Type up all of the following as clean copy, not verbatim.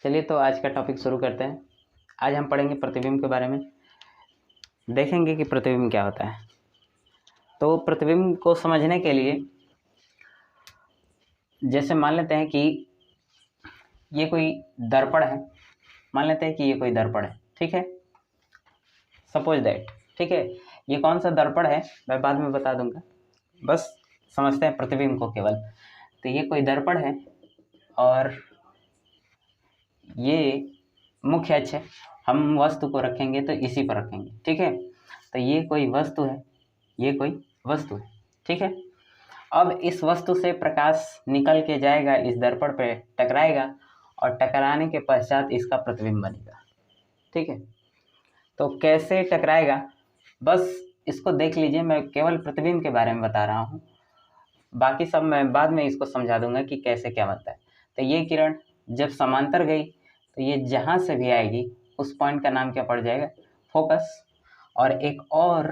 चलिए तो आज का टॉपिक शुरू करते हैं। आज हम पढ़ेंगे प्रतिबिंब के बारे में, देखेंगे कि प्रतिबिंब क्या होता है। तो प्रतिबिंब को समझने के लिए जैसे मान लेते हैं कि ये कोई दर्पण है, मान लेते हैं कि ये कोई दर्पण है, ठीक है, सपोज दैट, ठीक है। ये कौन सा दर्पण है मैं बाद में बता दूंगा, बस समझते हैं प्रतिबिंब को केवल। तो ये कोई दर्पण है और ये मुख्य अक्ष है, हम वस्तु को रखेंगे तो इसी पर रखेंगे, ठीक है। तो ये कोई वस्तु है, ये कोई वस्तु है, ठीक है। अब इस वस्तु से प्रकाश निकल के जाएगा, इस दर्पण पे टकराएगा और टकराने के पश्चात इसका प्रतिबिंब बनेगा, ठीक है। तो कैसे टकराएगा बस इसको देख लीजिए, मैं केवल प्रतिबिंब के बारे में बता रहा हूँ, बाकी सब मैं बाद में इसको समझा दूंगा कि कैसे क्या बनता है। तो ये किरण जब समांतर गई तो ये जहाँ से भी आएगी उस पॉइंट का नाम क्या पड़ जाएगा, फोकस। और एक और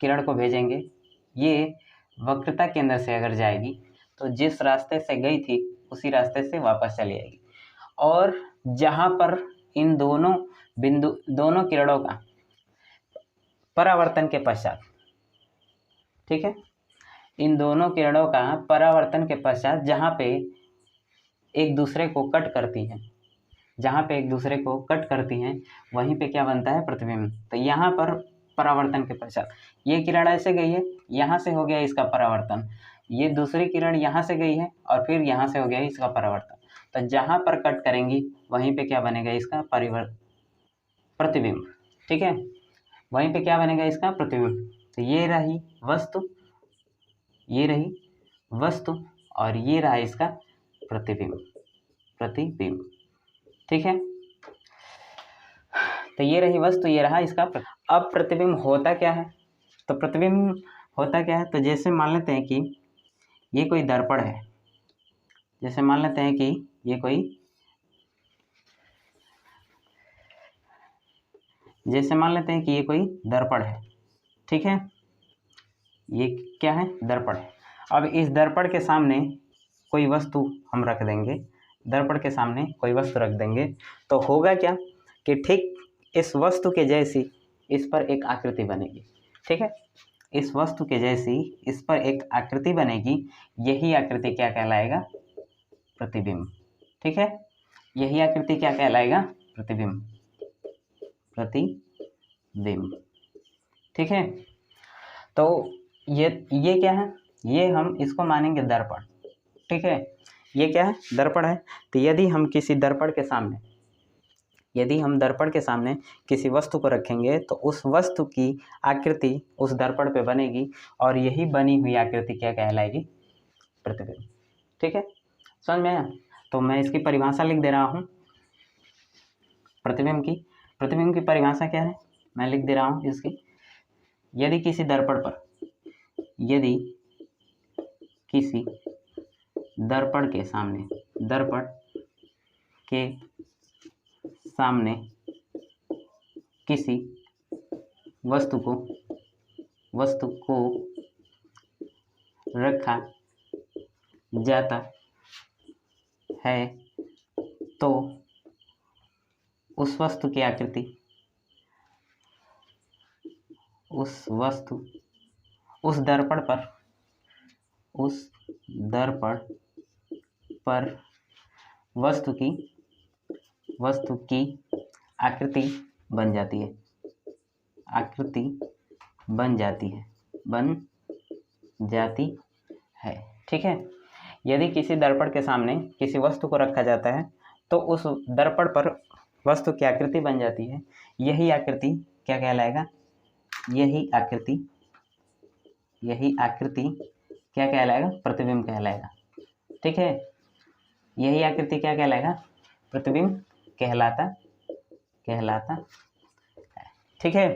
किरण को भेजेंगे, ये वक्रता केंद्र से अगर जाएगी तो जिस रास्ते से गई थी उसी रास्ते से वापस चली आएगी। और जहाँ पर इन दोनों किरणों का परावर्तन के पश्चात, ठीक है, इन दोनों किरणों का परावर्तन के पश्चात जहाँ पे एक दूसरे को कट करती हैं, जहाँ पे एक दूसरे को कट करती हैं वहीं पे क्या बनता है, प्रतिबिंब। तो यहाँ पर परावर्तन के पश्चात ये किरण ऐसे गई है, यहाँ से हो गया इसका परावर्तन, ये दूसरी किरण यहाँ से गई है और फिर यहाँ से हो गया इसका परावर्तन। तो जहाँ पर कट करेंगी वहीं पे क्या बनेगा, इसका प्रतिबिंब, ठीक है, वहीं पे क्या बनेगा, इसका प्रतिबिंब। तो ये रही वस्तु, ये रही वस्तु और ये रहा इसका प्रतिबिंब, ठीक है। तो ये रही वस्तु, ये रहा इसका अब प्रतिबिंब होता क्या है, तो प्रतिबिंब होता क्या है, तो जैसे मान लेते हैं कि ये कोई दर्पण है, जैसे मान लेते हैं कि ये कोई, जैसे मान लेते हैं कि ये कोई दर्पण है, ठीक है, ये क्या है, दर्पण है। अब इस दर्पण के सामने कोई वस्तु हम रख देंगे, दर्पण के सामने कोई वस्तु रख देंगे तो होगा क्या कि ठीक इस वस्तु के जैसी इस पर एक आकृति बनेगी, ठीक है, इस वस्तु के जैसी इस पर एक आकृति बनेगी, यही आकृति क्या कहलाएगा, प्रतिबिंब, ठीक है। यही आकृति क्या कहलाएगा, प्रतिबिंब, ठीक है। तो ये क्या है, ये हम इसको मानेंगे दर्पण, ठीक है, ये क्या है, दर्पण है। तो यदि हम किसी दर्पण के सामने, यदि हम दर्पण के सामने किसी वस्तु को रखेंगे तो उस वस्तु की आकृति उस दर्पण पे बनेगी और यही बनी हुई आकृति क्या कहलाएगी, प्रतिबिंब, ठीक है, समझ में आया। तो मैं इसकी परिभाषा लिख दे रहा हूँ, प्रतिबिंब की परिभाषा क्या है मैं लिख दे रहा हूँ इसकी। यदि किसी दर्पण पर, यदि किसी दर्पण के सामने किसी वस्तु को रखा जाता है तो उस वस्तु की आकृति, उस दर्पण पर वस्तु की आकृति बन जाती है, ठीक है। यदि किसी दर्पण के सामने किसी वस्तु को रखा जाता है तो उस दर्पण पर वस्तु की आकृति बन जाती है, यही आकृति क्या कहलाएगा, यही आकृति क्या कहलाएगा, प्रतिबिंब कहलाएगा, ठीक है। यही आकृति क्या कहलाएगा, प्रतिबिंब कहलाता, ठीक है।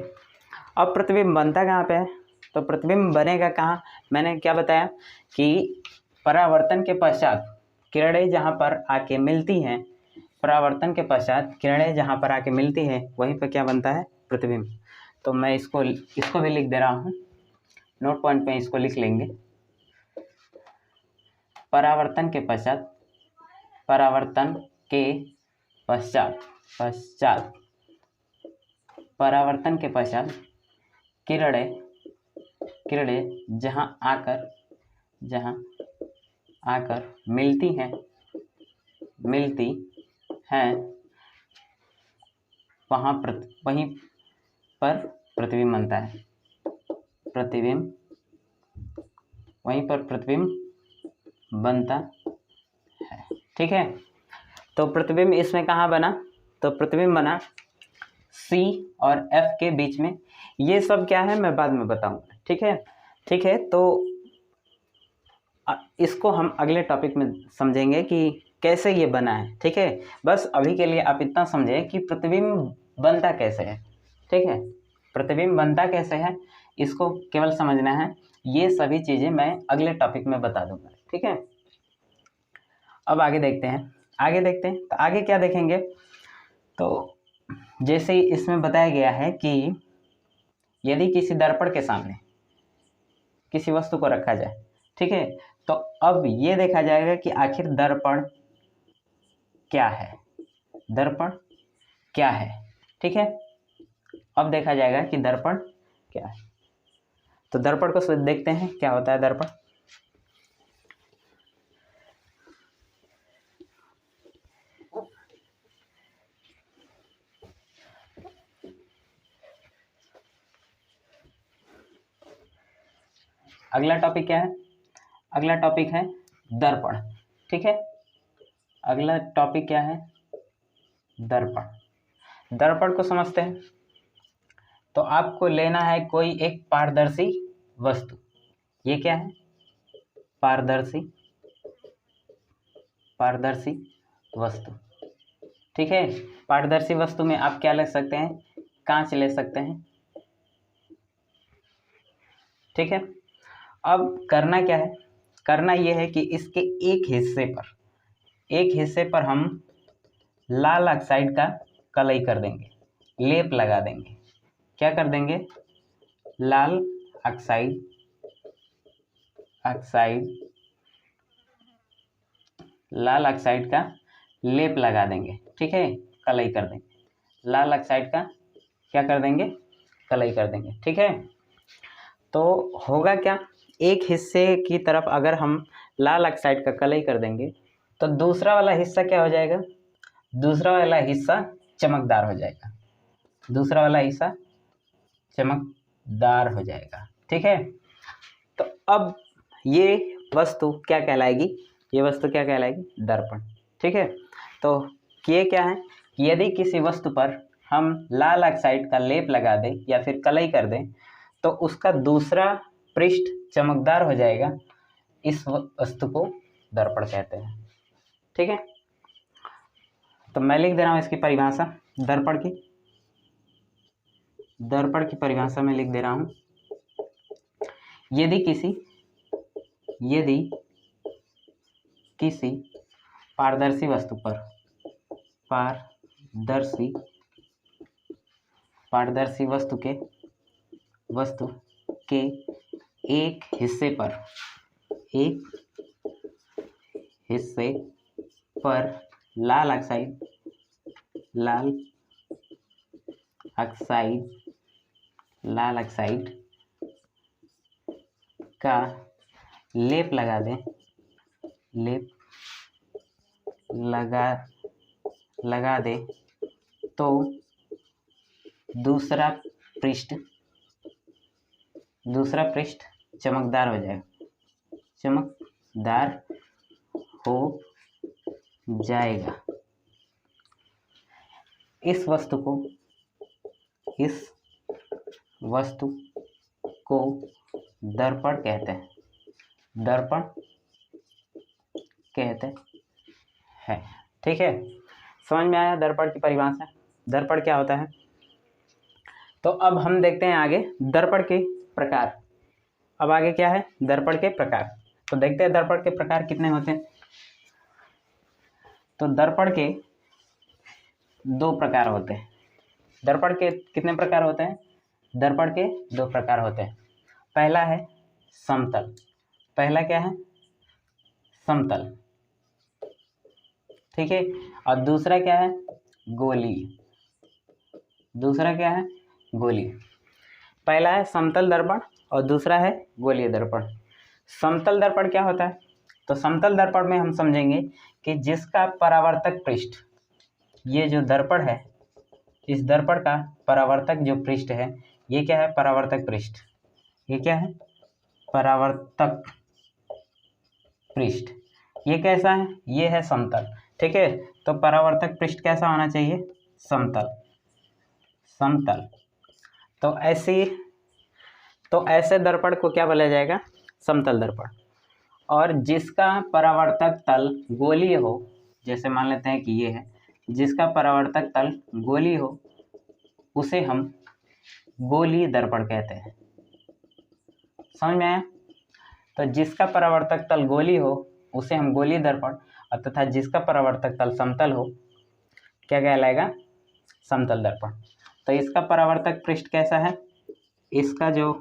अब प्रतिबिंब बनता कहाँ पे है, तो प्रतिबिंब बनेगा कहाँ, मैंने क्या बताया कि परावर्तन के पश्चात किरणें जहाँ पर आके मिलती हैं, परावर्तन के पश्चात किरणें जहाँ पर आके मिलती हैं वहीं पर क्या बनता है, प्रतिबिंब। तो मैं इसको भी लिख दे रहा हूँ, नोट पॉइंट पे इसको लिख लेंगे। परावर्तन के पश्चात पश्चात परावर्तन के पश्चात किरणें जहाँ आकर मिलती हैं वहीं पर प्रतिबिंब बनता है। वहीं पर प्रतिबिंब बनता है। ठीक है, तो प्रतिबिंब इसमें कहाँ बना? तो प्रतिबिंब बना C और F के बीच में। ये सब क्या है मैं बाद में बताऊंगा। ठीक है, तो इसको हम अगले टॉपिक में समझेंगे कि कैसे ये बना है। ठीक है, बस अभी के लिए आप इतना समझें कि प्रतिबिंब बनता कैसे है। ठीक है, प्रतिबिंब बनता कैसे है इसको केवल समझना है। ये सभी चीज़ें मैं अगले टॉपिक में बता दूंगा। ठीक है, अब आगे देखते हैं। तो आगे क्या देखेंगे? तो जैसे ही इसमें बताया गया है कि यदि किसी दर्पण के सामने किसी वस्तु को रखा जाए, ठीक है, तो अब ये देखा जाएगा कि आखिर दर्पण क्या है। ठीक है, अब देखा जाएगा कि दर्पण क्या है। तो दर्पण को देखते हैं क्या होता है दर्पण। अगला टॉपिक क्या है? अगला टॉपिक है दर्पण। ठीक है, अगला टॉपिक क्या है? दर्पण को समझते हैं। तो आपको लेना है कोई एक पारदर्शी वस्तु। ये क्या है? पारदर्शी वस्तु। ठीक है, पारदर्शी वस्तु में आप क्या ले सकते हैं? कांच ले सकते हैं। ठीक है, अब करना क्या है? करना ये है कि इसके एक हिस्से पर हम लाल ऑक्साइड का कलई कर देंगे, लेप लगा देंगे। क्या कर देंगे? लाल ऑक्साइड का लेप लगा देंगे। ठीक है, कलई कर देंगे। लाल ऑक्साइड का क्या कर देंगे? कलई कर देंगे। ठीक है, तो होगा क्या? एक हिस्से की तरफ अगर हम लाल ऑक्साइड का कलई कर देंगे तो दूसरा वाला हिस्सा क्या हो जाएगा? दूसरा वाला हिस्सा चमकदार हो जाएगा। ठीक है, तो अब ये वस्तु क्या कहलाएगी? दर्पण। ठीक है, तो ये क्या है? यदि किसी वस्तु पर हम लाल ऑक्साइड का लेप लगा दें या फिर कलई कर दें तो उसका दूसरा पृष्ठ चमकदार हो जाएगा। इस वस्तु को दर्पण कहते हैं। ठीक है, तो मैं लिख दे रहा हूँ इसकी परिभाषा। दर्पण की परिभाषा में लिख दे रहा हूँ। यदि किसी पारदर्शी वस्तु पर वस्तु के एक हिस्से पर लाल ऑक्साइड का लेप लगा दे तो दूसरा पृष्ठ चमकदार हो जाएगा। इस वस्तु को दर्पण कहते हैं। ठीक है, समझ में आया दर्पण की परिभाषा? दर्पण क्या होता है? तो अब हम देखते हैं आगे दर्पण के प्रकार। अब आगे क्या है? दर्पण के प्रकार। तो देखते हैं दर्पण के प्रकार कितने होते हैं। तो दर्पण के दो प्रकार होते हैं। दर्पण के कितने प्रकार होते हैं? दर्पण के दो प्रकार होते हैं। पहला है समतल। पहला क्या है? समतल। ठीक है। और दूसरा क्या है, गोलीय। दूसरा क्या है, गोलीय। पहला है समतल दर्पण और दूसरा है गोलीय दर्पण। समतल दर्पण क्या होता है, तो समतल दर्पण में हम समझेंगे कि जिसका परावर्तक पृष्ठ, ये जो दर्पण है, इस दर्पण का परावर्तक जो पृष्ठ है, ये क्या है, परावर्तक पृष्ठ। ये क्या है, परावर्तक पृष्ठ। ये कैसा है, ये है समतल। ठीक है, तो परावर्तक पृष्ठ कैसा होना चाहिए, समतल। समतल। तो ऐसे दर्पण को क्या बोला जाएगा, समतल दर्पण। और जिसका परावर्तक तल गोलीय हो, जैसे मान लेते हैं कि ये है, जिसका परावर्तक तल गोलीय हो, उसे हम गोलीय दर्पण कहते हैं। समझ में आया। तो जिसका परावर्तक तल गोलीय हो उसे हम गोलीय दर्पण, और तथा जिसका परावर्तक तल समतल हो क्या कहलाएगा, समतल दर्पण। तो इसका परावर्तक पृष्ठ कैसा है, इसका जो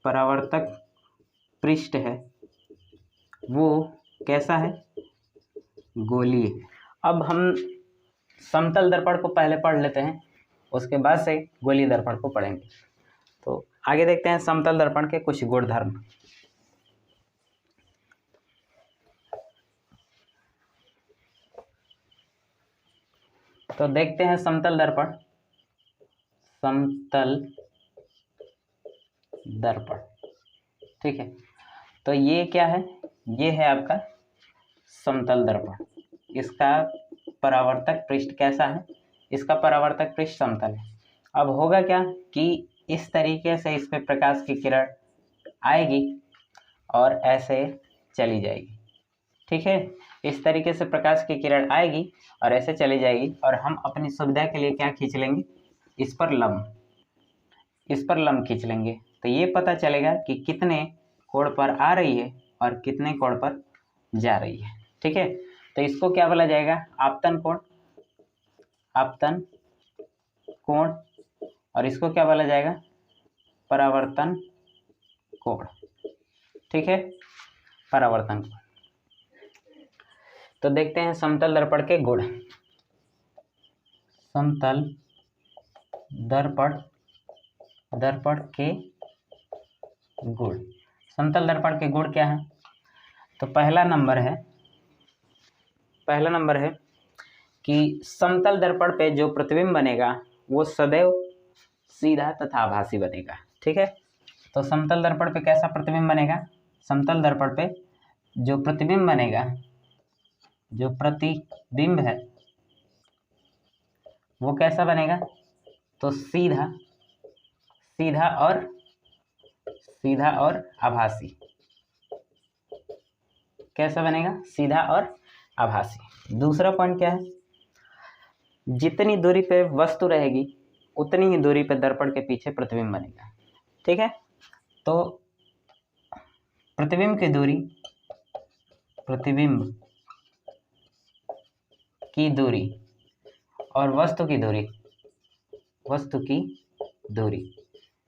परावर्तक पृष्ठ है वो कैसा है, गोलीय। अब हम समतल दर्पण को पहले पढ़ लेते हैं, उसके बाद से गोलीय दर्पण को पढ़ेंगे। तो आगे देखते हैं समतल दर्पण के कुछ गुणधर्म। तो देखते हैं समतल दर्पण। समतल दर्पण, ठीक है। तो ये क्या है, ये है आपका समतल दर्पण। इसका परावर्तक पृष्ठ कैसा है, इसका परावर्तक पृष्ठ समतल है। अब होगा क्या कि इस तरीके से इस पे प्रकाश की किरण आएगी और ऐसे चली जाएगी। ठीक है, इस तरीके से प्रकाश की किरण आएगी और ऐसे चली जाएगी, और हम अपनी सुविधा के लिए क्या खींच लेंगे, इस पर लंब खींच लेंगे। तो ये पता चलेगा कि कितने कोण पर आ रही है और कितने कोण पर जा रही है। ठीक है, तो इसको क्या बोला जाएगा, आपतन कोण। आपतन कोण। और इसको क्या बोला जाएगा, परावर्तन कोण। ठीक है, परावर्तन कोण। तो देखते हैं समतल दर्पण के गुण। समतल दर्पण के गुण। समतल दर्पण के गुण क्या है, तो पहला नंबर है कि समतल दर्पण पे जो प्रतिबिंब बनेगा वो सदैव सीधा तथा आभासी बनेगा। ठीक है, तो समतल दर्पण पे कैसा प्रतिबिंब बनेगा, समतल दर्पण पे जो प्रतिबिंब बनेगा, जो प्रतिबिंब है वो कैसा बनेगा, तो सीधा और आभासी। कैसा बनेगा, सीधा और आभासी। दूसरा पॉइंट क्या है, जितनी दूरी पे वस्तु रहेगी उतनी ही दूरी पे दर्पण के पीछे प्रतिबिंब बनेगा। ठीक है, तो प्रतिबिंब की दूरी और वस्तु की दूरी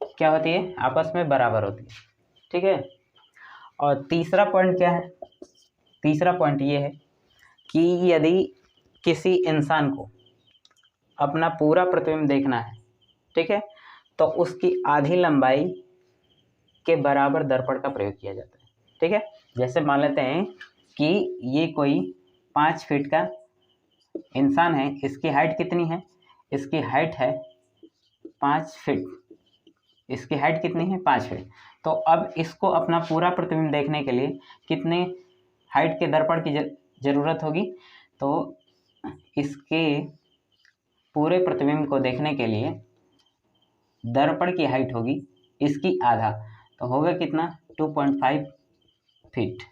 क्या होती है, आपस में बराबर होती है। ठीक है, और तीसरा पॉइंट क्या है, तीसरा पॉइंट ये है कि यदि किसी इंसान को अपना पूरा प्रतिबिंब देखना है, ठीक है, तो उसकी आधी लंबाई के बराबर दर्पण का प्रयोग किया जाता है। ठीक है, जैसे मान लेते हैं कि ये कोई 5 फीट का इंसान है, इसकी हाइट कितनी है, इसकी हाइट है 5 फीट। इसकी हाइट कितनी है, 5 फीट। तो अब इसको अपना पूरा प्रतिबिंब देखने के लिए कितने हाइट के दर्पण की जरूरत होगी, तो इसके पूरे प्रतिबिंब को देखने के लिए दर्पण की हाइट होगी इसकी आधा, तो होगा कितना, 2.5 फीट।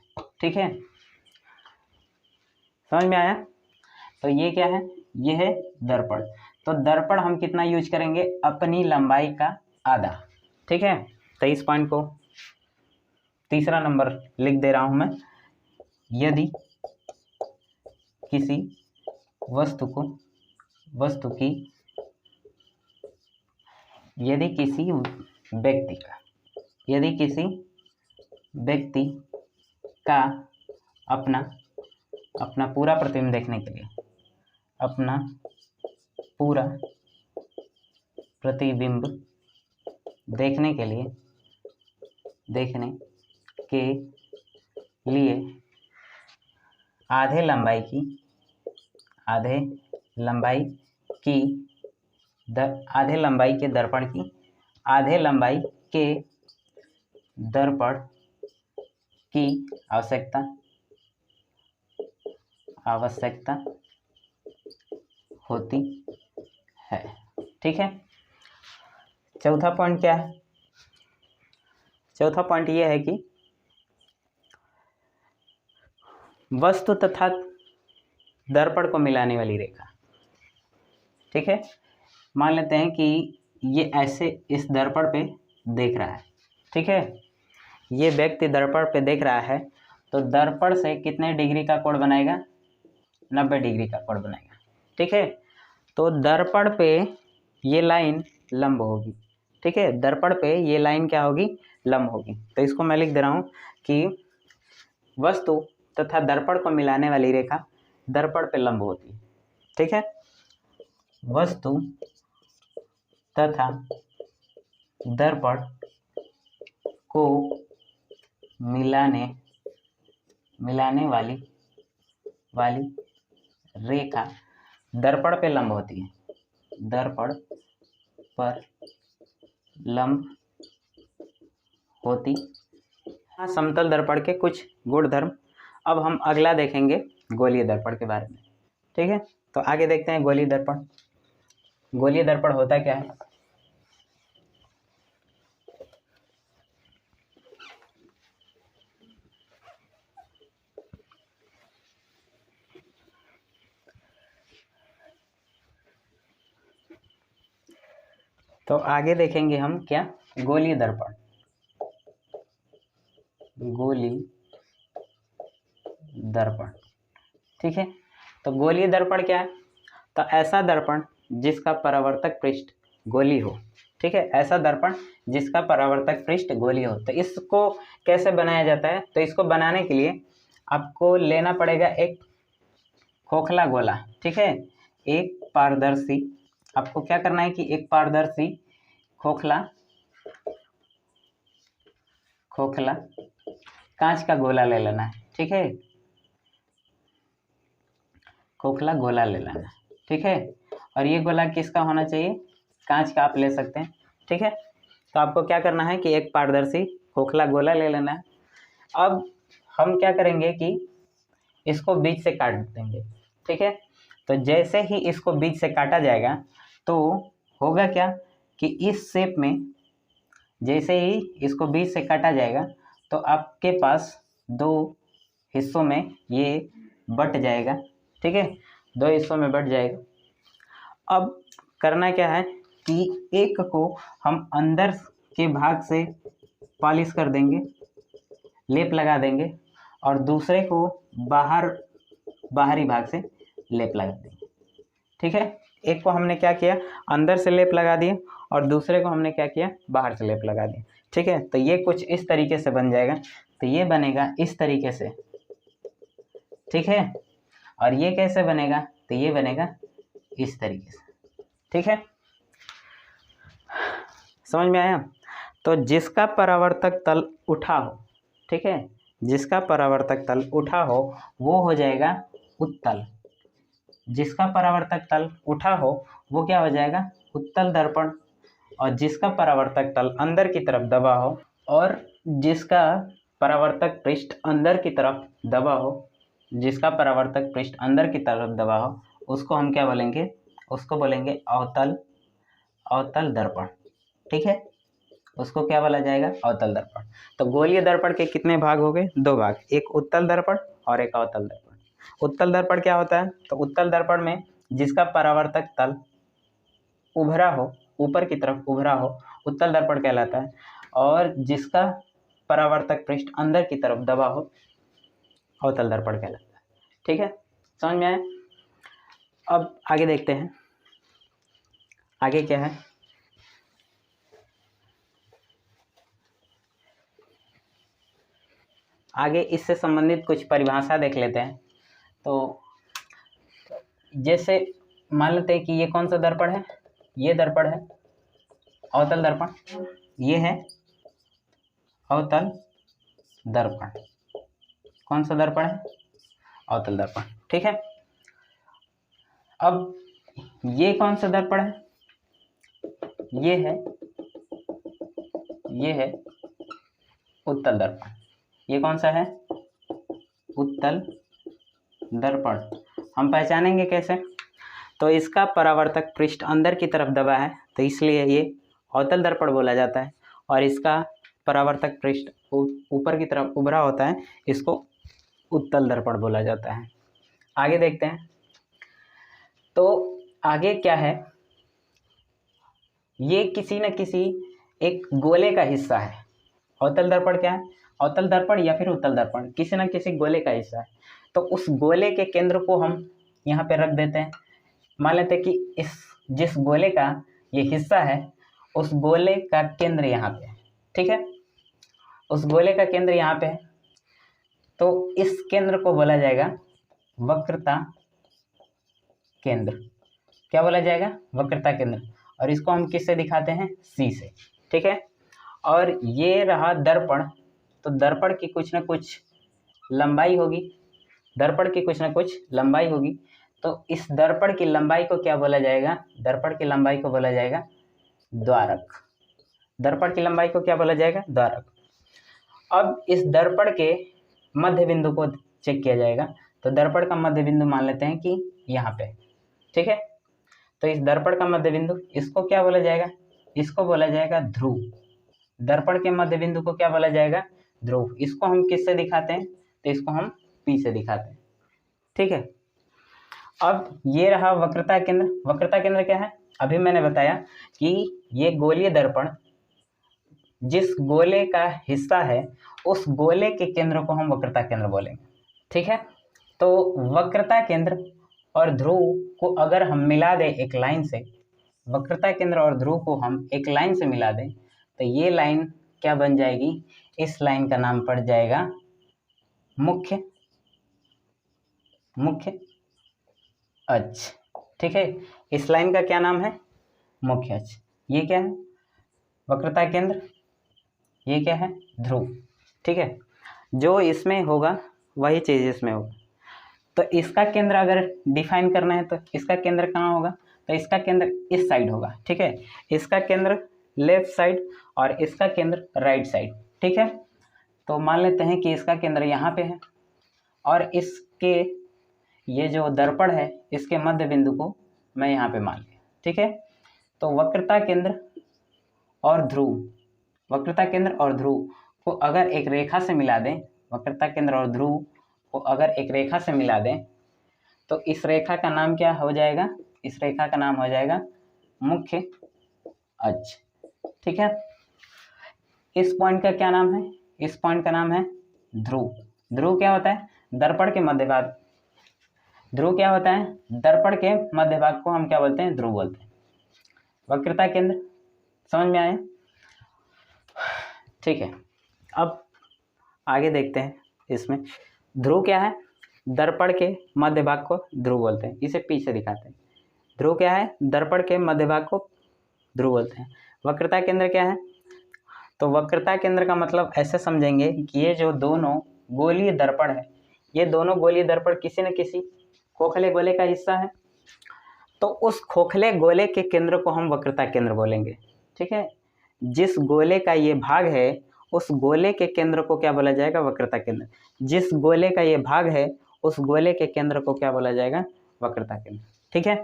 ठीक है, समझ में आया। तो ये क्या है, ये है दर्पण। तो दर्पण हम कितना यूज करेंगे, अपनी लंबाई का आधा। ठीक है, 23 पॉइंट को तीसरा नंबर लिख दे रहा हूं मैं। यदि किसी वस्तु की यदि किसी व्यक्ति का अपना पूरा प्रतिबिंब देखने के लिए अपना पूरा प्रतिबिंब देखने के लिए आधे लंबाई की आधे लंबाई के दर्पण की आवश्यकता होती है। ठीक है। चौथा पॉइंट क्या है? चौथा पॉइंट ये है कि वस्तु तथा दर्पण को मिलाने वाली रेखा। ठीक है। मान लेते हैं कि ये ऐसे इस दर्पण पे देख रहा है। ठीक है। ये व्यक्ति दर्पण पे देख रहा है तो दर्पण से कितने डिग्री का कोण बनाएगा? 90 डिग्री का कोण बनाएगा। ठीक है। तो दर्पण पे ये लाइन लंब होगी। ठीक है। दर्पण पे ये लाइन क्या होगी? लंब होगी। तो इसको मैं लिख दे रहा हूँ कि वस्तु तथा दर्पण को मिलाने वाली रेखा दर्पण पे लंब होती है। ठीक है। वस्तु तथा दर्पण को मिलाने वाली रेखा दर्पण पे लंब होती है। दर्पण पर लंब होती। हाँ, समतल दर्पण के कुछ गुणधर्म। अब हम अगला देखेंगे गोलीय दर्पण के बारे में। ठीक है। तो आगे देखते हैं गोलीय दर्पण। गोलीय दर्पण होता क्या है? तो आगे देखेंगे हम क्या? गोलीय दर्पण। गोलीय दर्पण। ठीक है। तो गोलीय दर्पण क्या है? तो ऐसा दर्पण जिसका परावर्तक पृष्ठ गोलीय हो। ठीक है। ऐसा दर्पण जिसका परावर्तक पृष्ठ गोलीय हो। तो इसको कैसे बनाया जाता है? तो इसको बनाने के लिए आपको लेना पड़ेगा एक खोखला गोला। ठीक है। एक पारदर्शी, आपको क्या करना है कि एक पारदर्शी खोखला कांच का गोला ले लेना है। ठीक है। खोखला गोला ले लेना है। ठीक है। और ये गोला किसका होना चाहिए? कांच का आप ले सकते हैं। ठीक है। तो आपको क्या करना है कि एक पारदर्शी खोखला गोला ले लेना है। अब हम क्या करेंगे कि इसको बीच से काट देंगे। ठीक है। तो जैसे ही इसको बीच से काटा जाएगा तो होगा क्या कि इस शेप में जैसे ही इसको बीच से काटा जाएगा तो आपके पास दो हिस्सों में ये बट जाएगा। ठीक है। दो हिस्सों में बट जाएगा। अब करना क्या है कि एक को हम अंदर के भाग से पॉलिश कर देंगे, लेप लगा देंगे, और दूसरे को बाहरी भाग से लेप लगा देंगे। ठीक है। एक को हमने क्या किया? अंदर से लेप लगा दिए और दूसरे को हमने क्या किया? बाहर से लेप लगा दिया। ठीक है। तो ये कुछ इस तरीके से बन जाएगा। तो ये बनेगा इस तरीके से। ठीक है। और ये कैसे बनेगा? तो ये बनेगा इस तरीके से। ठीक है। समझ में आया? तो जिसका परावर्तक तल उठा हो, ठीक है, जिसका परावर्तक तल उठा हो वो हो जाएगा उत्तल। जिसका परावर्तक तल उठा हो वो क्या हो जाएगा? उत्तल दर्पण। और जिसका परावर्तक तल अंदर की तरफ दबा हो और जिसका परावर्तक पृष्ठ अंदर की तरफ दबा हो, जिसका परावर्तक पृष्ठ अंदर की तरफ दबा हो, उसको हम क्या बोलेंगे? उसको बोलेंगे अवतल दर्पण। ठीक है। उसको क्या बोला जाएगा? अवतल दर्पण। तो गोलीय दर्पण के कितने भाग हो गए? दो भाग, एक उत्तल दर्पण और एक अवतल दर्पण। उत्तल दर्पण क्या होता है? तो उत्तल दर्पण में जिसका परावर्तक तल उभरा हो, ऊपर की तरफ उभरा हो, उत्तल दर्पण कहलाता है। और जिसका परावर्तक पृष्ठ अंदर की तरफ दबा हो, अवतल दर्पण कहलाता है। ठीक है। समझ में आया? अब आगे देखते हैं आगे क्या है। आगे इससे संबंधित कुछ परिभाषा देख लेते हैं। तो जैसे मान लेते हैं कि ये कौन सा दर्पण है, ये दर्पण है अवतल दर्पण, ये है अवतल दर्पण। कौन सा दर्पण है, अवतल दर्पण, ठीक है। अब ये कौन सा दर्पण है, ये है उत्तल दर्पण। ये कौन सा है, उत्तल दर्पण। हम पहचानेंगे कैसे, तो इसका परावर्तक पृष्ठ अंदर की तरफ दबा है तो इसलिए ये अवतल दर्पण बोला जाता है, और इसका परावर्तक पृष्ठ ऊपर की तरफ उभरा होता है, इसको उत्तल दर्पण बोला जाता है। आगे देखते हैं, तो आगे क्या है, ये किसी न किसी एक गोले का हिस्सा है। अवतल दर्पण क्या है, अवतल दर्पण या फिर उत्तल दर्पण किसी न किसी गोले का हिस्सा है। तो उस गोले के केंद्र को हम यहाँ पे रख देते हैं। मान लेते हैं कि इस जिस गोले का ये हिस्सा है उस गोले का केंद्र यहाँ पे है, ठीक है। उस गोले का केंद्र यहाँ पे है, तो इस केंद्र को बोला जाएगा वक्रता केंद्र। क्या बोला जाएगा, वक्रता केंद्र। और इसको हम किससे दिखाते हैं, सी से, ठीक है। और ये रहा दर्पण, तो दर्पण की कुछ ना कुछ लंबाई होगी, दर्पण की कुछ ना कुछ लंबाई होगी। तो इस दर्पण की लंबाई को क्या बोला जाएगा, दर्पण की लंबाई को बोला जाएगा द्वारक। दर्पण की लंबाई को क्या बोला जाएगा, द्वारक। अब इस दर्पण के मध्य बिंदु को चेक किया जाएगा, तो दर्पण का मध्य बिंदु मान लेते हैं कि यहाँ पे, ठीक है। तो इस दर्पण का मध्य बिंदु, इसको क्या बोला जाएगा, इसको बोला जाएगा ध्रुव। दर्पण के मध्य बिंदु को क्या बोला जाएगा, ध्रुव। इसको हम किससे दिखाते हैं, तो इसको हम पी से दिखाते हैं, ठीक है। अब ये रहा वक्रता केंद्र। वक्रता केंद्र क्या है, अभी मैंने बताया कि ये गोलीय दर्पण जिस गोले का हिस्सा है उस गोले के केंद्र को हम वक्रता केंद्र बोलेंगे, ठीक है। तो वक्रता केंद्र और ध्रुव को अगर हम मिला दें एक लाइन से, वक्रता केंद्र और ध्रुव को हम एक लाइन से मिला दें, तो ये लाइन क्या बन जाएगी, इस लाइन का नाम पड़ जाएगा मुख्य अक्ष, ठीक है। इस लाइन का क्या नाम है, मुख्य अक्ष। ये क्या है, वक्रता केंद्र, ये क्या है, ध्रुव, ठीक है। जो इसमें होगा वही चीज़ इसमें होगा। तो इसका केंद्र अगर डिफाइन करना है तो इसका केंद्र कहाँ होगा, तो इसका केंद्र इस साइड होगा, ठीक है। इसका केंद्र लेफ्ट साइड और इसका केंद्र राइट साइड, ठीक है। तो मान लेते हैं कि इसका केंद्र यहाँ पे है और इसके ये जो दर्पण है इसके मध्य बिंदु को मैं यहाँ पे मान लिया, ठीक है। तो वक्रता केंद्र और ध्रुव, वक्रता केंद्र और ध्रुव को अगर एक रेखा से मिला दें, वक्रता केंद्र और ध्रुव को अगर एक रेखा से मिला दें तो इस रेखा का नाम क्या हो जाएगा, इस रेखा का नाम हो जाएगा मुख्य अक्ष, ठीक है। इस पॉइंट का क्या नाम है, इस पॉइंट का नाम है ध्रुव। ध्रुव क्या होता है, दर्पण के मध्य भाग। ध्रुव क्या होता है, दर्पण के मध्य भाग को हम क्या बोलते हैं, ध्रुव बोलते हैं। वक्रता केंद्र समझ में आया, ठीक है। अब आगे देखते हैं, इसमें ध्रुव क्या है, दर्पण के मध्य भाग को ध्रुव बोलते हैं, इसे पीछे दिखाते हैं। ध्रुव क्या है, दर्पण के मध्य भाग को ध्रुव बोलते हैं। वक्रता केंद्र क्या है, तो वक्रता केंद्र का मतलब ऐसे समझेंगे कि ये जो दोनों गोलीय दर्पण है, ये दोनों गोलीय दर्पण किसी न किसी खोखले गोले का हिस्सा है, तो उस खोखले गोले के केंद्र को हम वक्रता केंद्र बोलेंगे, ठीक है। जिस गोले का ये भाग है उस गोले के केंद्र को क्या बोला जाएगा, वक्रता केंद्र। जिस गोले का ये भाग है उस गोले के केंद्र को क्या बोला जाएगा, वक्रता केंद्र, ठीक है।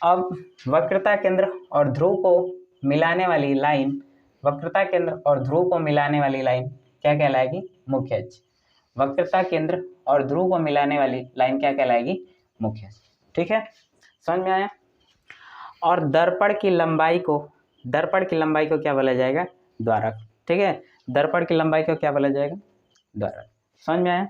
अब वक्रता केंद्र और ध्रुव को मिलाने वाली लाइन, वक्रता केंद्र और ध्रुव को मिलाने वाली लाइन क्या कहलाएगी, मुख्य अक्ष। वक्रता केंद्र और ध्रुव को मिलाने वाली लाइन क्या कहलाएगी, मुख्य अक्ष, ठीक है। समझ में आया। और दर्पण की लंबाई को क्या बोला जाएगा, द्वारक, ठीक है। दर्पण की लंबाई को क्या बोला जाएगा, द्वारक। समझ में आया।